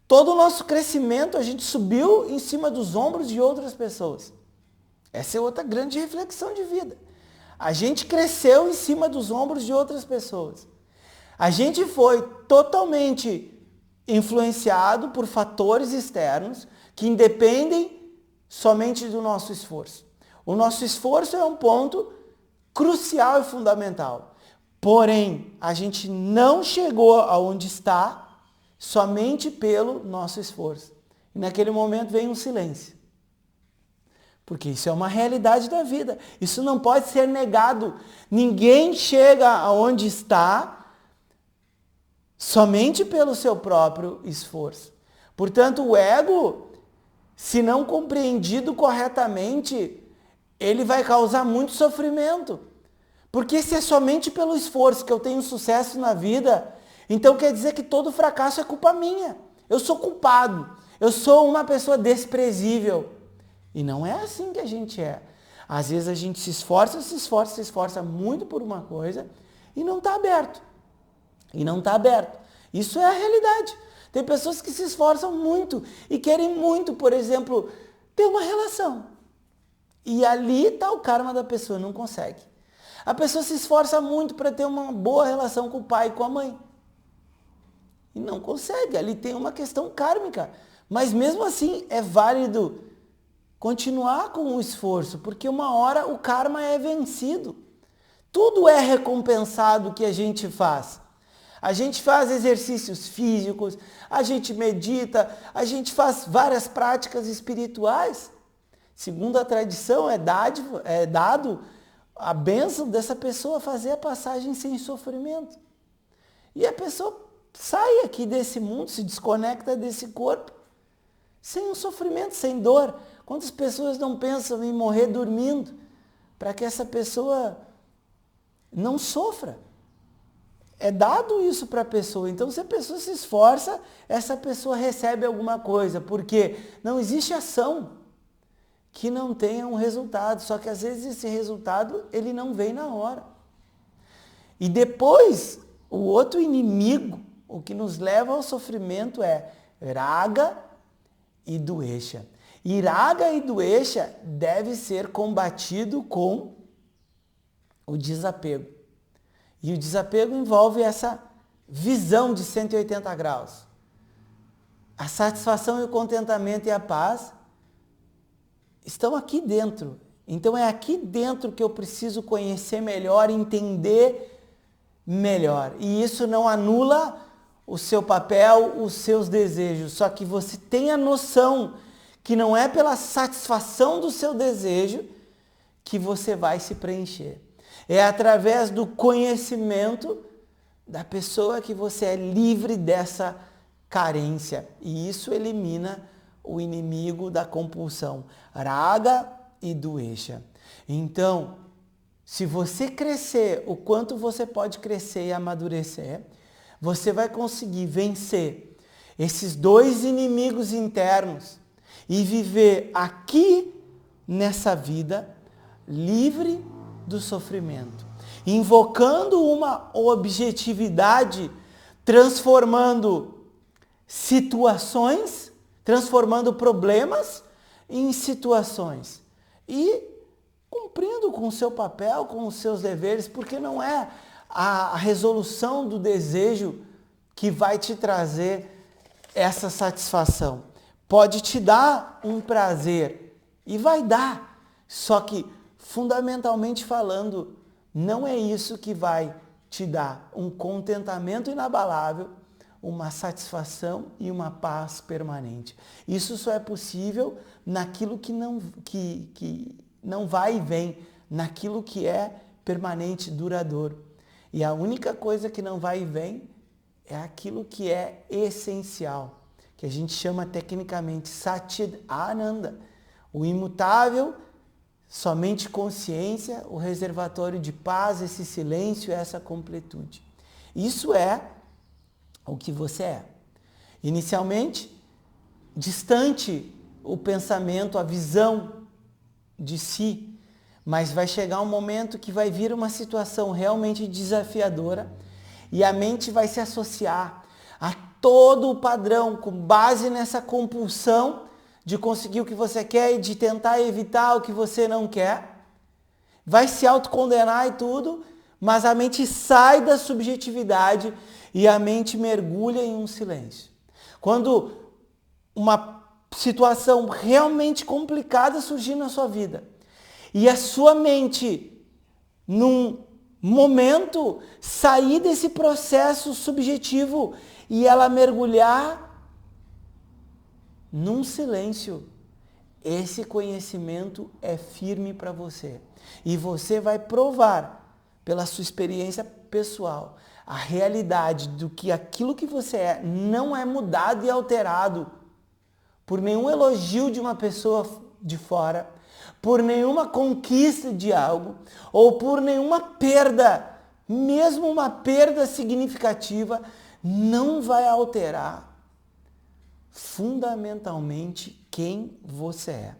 Todo o nosso crescimento a gente subiu em cima dos ombros de outras pessoas. Essa é outra grande reflexão de vida. A gente cresceu em cima dos ombros de outras pessoas. A gente foi totalmente influenciado por fatores externos que independem somente do nosso esforço. O nosso esforço é um ponto crucial e fundamental. Porém, a gente não chegou aonde está somente pelo nosso esforço. E naquele momento vem um silêncio. Porque isso é uma realidade da vida. Isso não pode ser negado. Ninguém chega aonde está somente pelo seu próprio esforço. Portanto, o ego, se não compreendido corretamente, ele vai causar muito sofrimento. Porque se é somente pelo esforço que eu tenho sucesso na vida, então quer dizer que todo fracasso é culpa minha. Eu sou culpado. Eu sou uma pessoa desprezível. E não é assim que a gente é. Às vezes a gente se esforça muito por uma coisa e não está aberto. Isso é a realidade. Tem pessoas que se esforçam muito e querem muito, por exemplo, ter uma relação. E ali está o karma da pessoa, não consegue. A pessoa se esforça muito para ter uma boa relação com o pai e com a mãe. E não consegue, ali tem uma questão kármica. Mas mesmo assim é válido continuar com o esforço, porque uma hora o karma é vencido. Tudo é recompensado que a gente faz. A gente faz exercícios físicos, a gente medita, a gente faz várias práticas espirituais. Segundo a tradição, é dado a bênção dessa pessoa fazer a passagem sem sofrimento. E a pessoa sai aqui desse mundo, se desconecta desse corpo, sem um sofrimento, sem dor. Quantas pessoas não pensam em morrer dormindo para que essa pessoa não sofra? É dado isso para a pessoa. Então, se a pessoa se esforça, essa pessoa recebe alguma coisa, porque não existe ação que não tenha um resultado. Só que às vezes esse resultado ele não vem na hora. E depois, o outro inimigo, o que nos leva ao sofrimento é raga e doesha. E raga e doesha deve ser combatido com o desapego. E o desapego envolve essa visão de 180 graus. A satisfação e o contentamento e a paz estão aqui dentro. Então é aqui dentro que eu preciso conhecer melhor, entender melhor. E isso não anula o seu papel, os seus desejos. Só que você tem a noção que não é pela satisfação do seu desejo que você vai se preencher. É através do conhecimento da pessoa que você é livre dessa carência. E isso elimina o inimigo da compulsão, raga e doesha. Então, se você crescer o quanto você pode crescer e amadurecer, você vai conseguir vencer esses dois inimigos internos e viver aqui nessa vida livre do sofrimento, invocando uma objetividade, transformando situações, transformando problemas em situações e cumprindo com o seu papel, com os seus deveres, porque não é a resolução do desejo que vai te trazer essa satisfação. Pode te dar um prazer e vai dar, só que fundamentalmente falando, não é isso que vai te dar um contentamento inabalável, uma satisfação e uma paz permanente. Isso só é possível naquilo que não vai e vem, naquilo que é permanente, duradouro. E a única coisa que não vai e vem é aquilo que é essencial, que a gente chama tecnicamente Satchit Ananda, o imutável, somente consciência, o reservatório de paz, esse silêncio, essa completude. Isso é o que você é. Inicialmente, distante o pensamento, a visão de si, mas vai chegar um momento que vai vir uma situação realmente desafiadora e a mente vai se associar a todo o padrão com base nessa compulsão de conseguir o que você quer e de tentar evitar o que você não quer. Vai se autocondenar e tudo, mas a mente sai da subjetividade e a mente mergulha em um silêncio. Quando uma situação realmente complicada surgir na sua vida e a sua mente, num momento, sair desse processo subjetivo e ela mergulhar num silêncio, esse conhecimento é firme para você. E você vai provar, pela sua experiência pessoal, a realidade do que aquilo que você é não é mudado e alterado por nenhum elogio de uma pessoa de fora, por nenhuma conquista de algo, ou por nenhuma perda, mesmo uma perda significativa, não vai alterar fundamentalmente quem você é.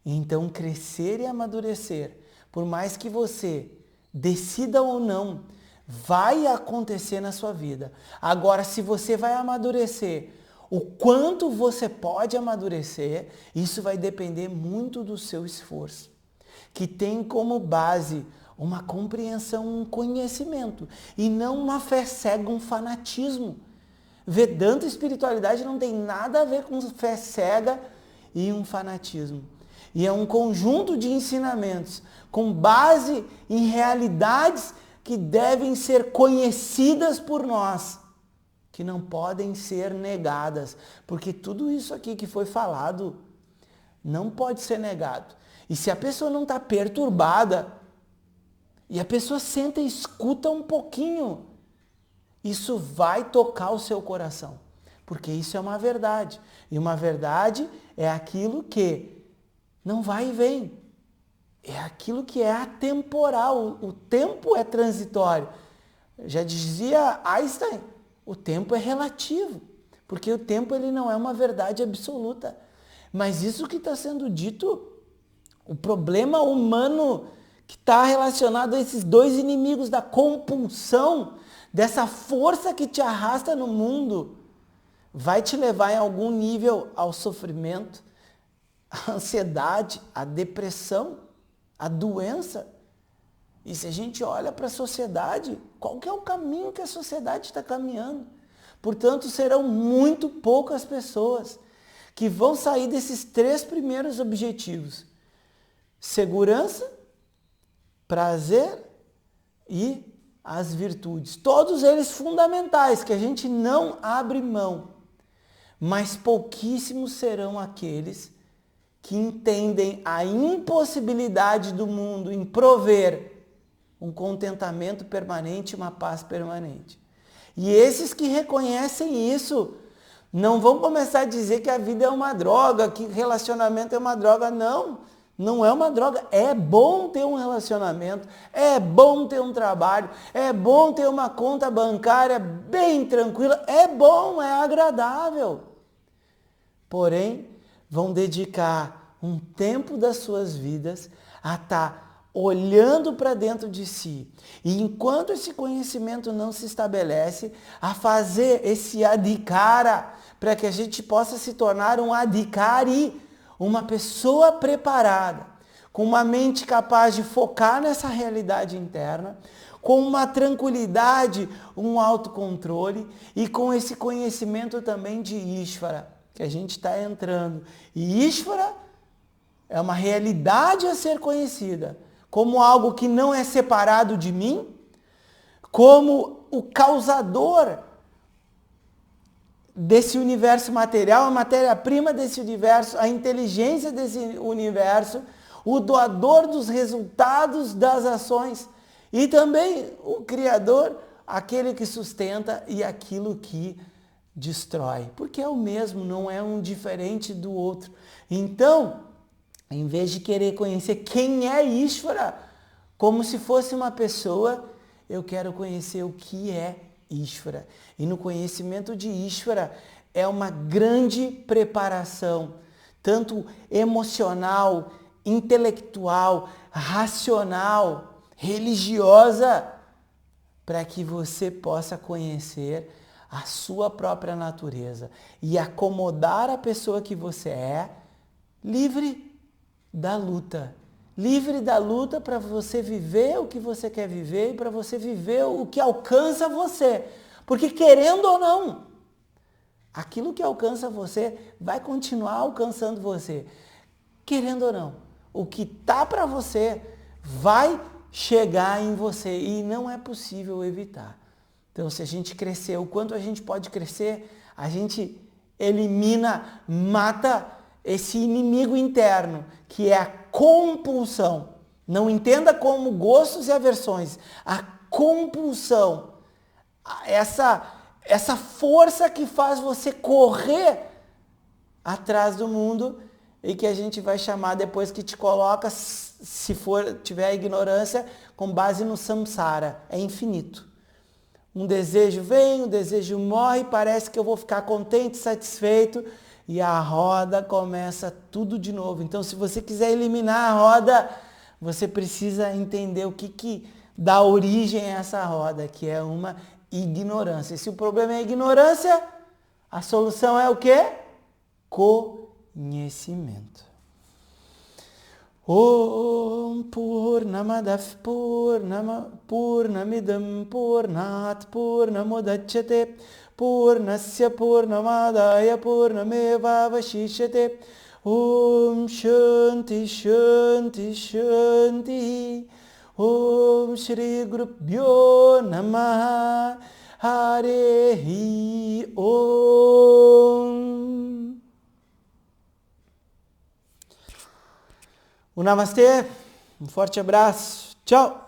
Então, crescer e amadurecer, por mais que você decida ou não, vai acontecer na sua vida. Agora, se você vai amadurecer, o quanto você pode amadurecer, isso vai depender muito do seu esforço, que tem como base uma compreensão, um conhecimento, e não uma fé cega, um fanatismo. Vedanta e espiritualidade não tem nada a ver com fé cega e um fanatismo. E é um conjunto de ensinamentos com base em realidades que devem ser conhecidas por nós, que não podem ser negadas, porque tudo isso aqui que foi falado não pode ser negado. E se a pessoa não está perturbada, e a pessoa senta e escuta um pouquinho, isso vai tocar o seu coração, porque isso é uma verdade. E uma verdade é aquilo que não vai e vem. É aquilo que é atemporal. O tempo é transitório. Já dizia Einstein, o tempo é relativo, porque o tempo ele não é uma verdade absoluta. Mas isso que está sendo dito, o problema humano que está relacionado a esses dois inimigos da compulsão, dessa força que te arrasta no mundo, vai te levar em algum nível ao sofrimento, à ansiedade, à depressão, à doença. E se a gente olha para a sociedade, qual que é o caminho que a sociedade está caminhando? Portanto, serão muito poucas pessoas que vão sair desses 3 primeiros objetivos: segurança, prazer e as virtudes. Todos eles fundamentais, que a gente não abre mão. Mas pouquíssimos serão aqueles que entendem a impossibilidade do mundo em prover um contentamento permanente, uma paz permanente. E esses que reconhecem isso, não vão começar a dizer que a vida é uma droga, que relacionamento é uma droga. Não, não é uma droga. É bom ter um relacionamento, é bom ter um trabalho, é bom ter uma conta bancária bem tranquila, é bom, é agradável. Porém, vão dedicar um tempo das suas vidas a estar olhando para dentro de si. E enquanto esse conhecimento não se estabelece, a fazer esse adhikara, para que a gente possa se tornar um adhikari, uma pessoa preparada, com uma mente capaz de focar nessa realidade interna, com uma tranquilidade, um autocontrole e com esse conhecimento também de Ishvara, que a gente está entrando. E Ishvara é uma realidade a ser conhecida, como algo que não é separado de mim, como o causador desse universo material, a matéria-prima desse universo, a inteligência desse universo, o doador dos resultados das ações e também o criador, aquele que sustenta e aquilo que destrói, porque é o mesmo, não é um diferente do outro. Então, em vez de querer conhecer quem é Ishvara, como se fosse uma pessoa, eu quero conhecer o que é Ishvara. E no conhecimento de Ishvara é uma grande preparação, tanto emocional, intelectual, racional, religiosa, para que você possa conhecer a sua própria natureza e acomodar a pessoa que você é, livre da luta. Livre da luta para você viver o que você quer viver e para você viver o que alcança você. Porque querendo ou não, aquilo que alcança você vai continuar alcançando você. Querendo ou não, o que tá para você vai chegar em você e não é possível evitar. Então, se a gente crescer, o quanto a gente pode crescer, a gente elimina, mata esse inimigo interno, que é a compulsão. Não entenda como gostos e aversões. A compulsão, essa força que faz você correr atrás do mundo e que a gente vai chamar depois que te coloca, se tiver a ignorância, com base no samsara. É infinito. Um desejo vem, um desejo morre, parece que eu vou ficar contente, satisfeito, e a roda começa tudo de novo. Então, se você quiser eliminar a roda, você precisa entender o que dá origem a essa roda, que é uma ignorância. E se o problema é a ignorância, a solução é o quê? Conhecimento. Om Purnamadav Purnamidam Purnat Purnamudachyate Purnasya Purnamadaya Purnameva Vashishyate. Om Shanti Shanti Shanti. Om Shri Gurubhyo Namaha. Harehi Om. Um namastê, um forte abraço, tchau!